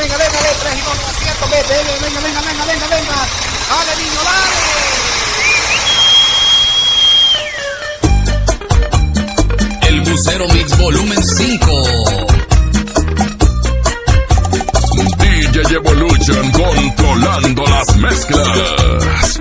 venga, venga, 3 y 2, 200, vete, venga, venga, venga, venga, venga. Dale, niño, dale. El Bucero Mix Volumen 5. DJ Evolution controlando las mezclas.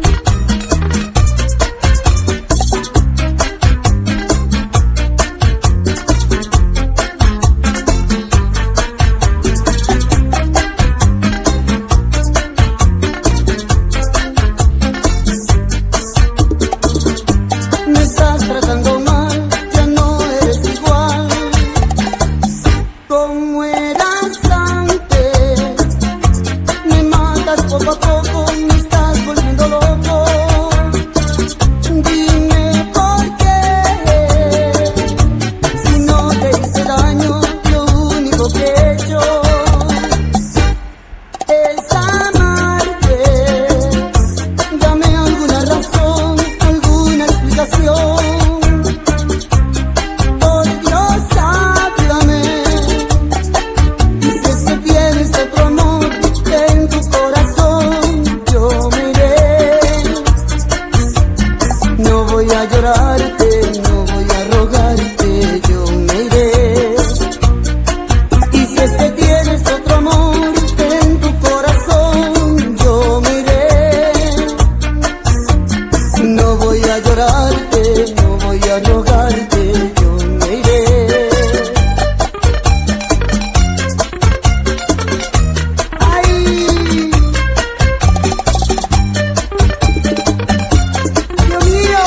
Poco a poco me estás volviendo loco. Dime por qué. Si no te hice daño, lo único que he hecho es amarte. Dame alguna razón, alguna explicación. Por Dios, háblame. Y si es que tienes otro amor en tu corazón, yo me iré. No voy a llorarte, no voy a rogarte, yo me iré. Y si es que tienes otro amor en tu corazón, yo me iré. No voy a llorarte, no voy a rogarte, yo me iré. ¡Ay! ¡Dios mío!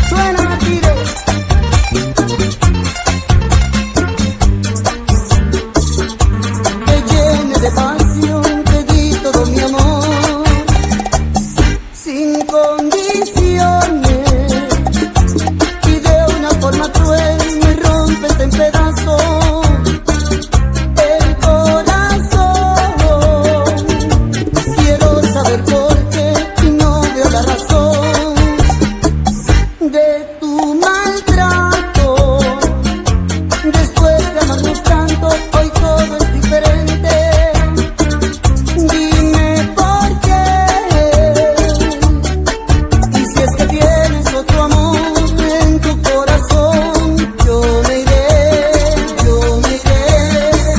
Suena, Martínez. Te llené de pasión, te di todo mi amor, sin condiciones, y de una forma cruel me rompes en pedazos el corazón. Quiero saber por qué y no veo la razón de tu maltrato. Después de amarnos tanto, hoy todo es diferente. Dime por qué. Y si es que tienes otro amor en tu corazón, yo me iré, yo me iré.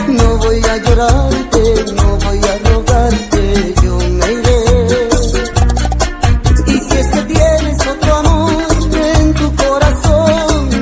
No voy a llorarte, no voy a rogarte, yo me iré. Y si es que tienes otro amor en tu corazón,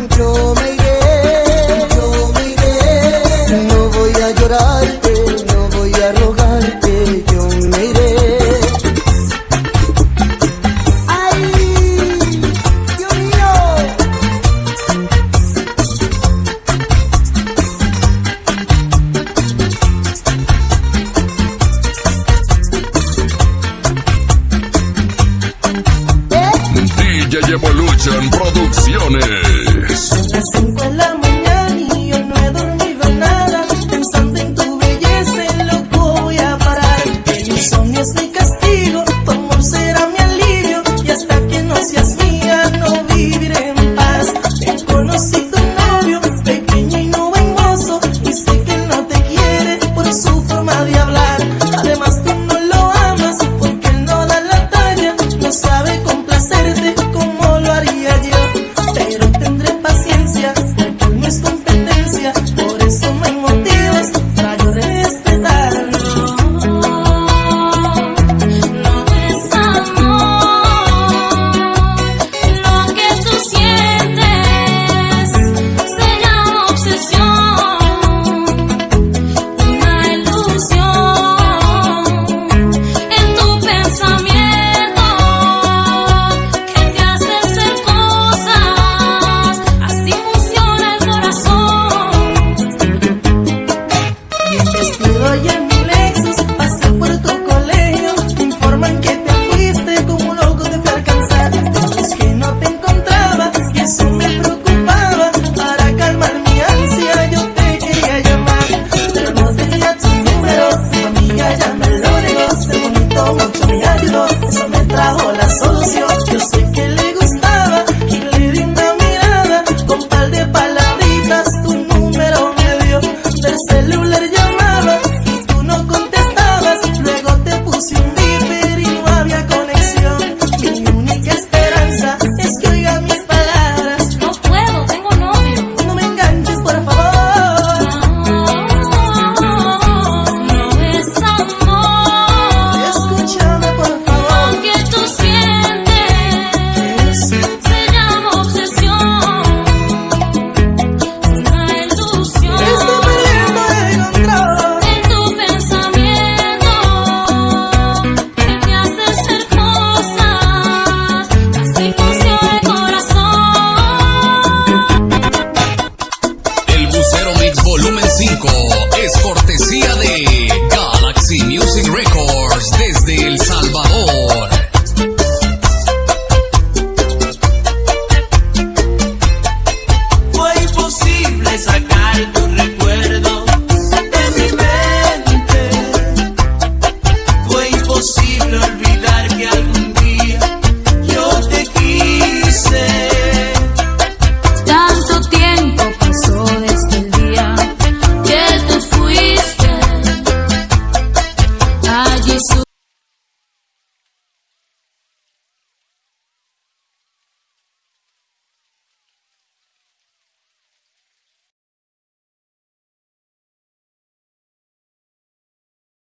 es cortesía de Galaxy Music Records desde el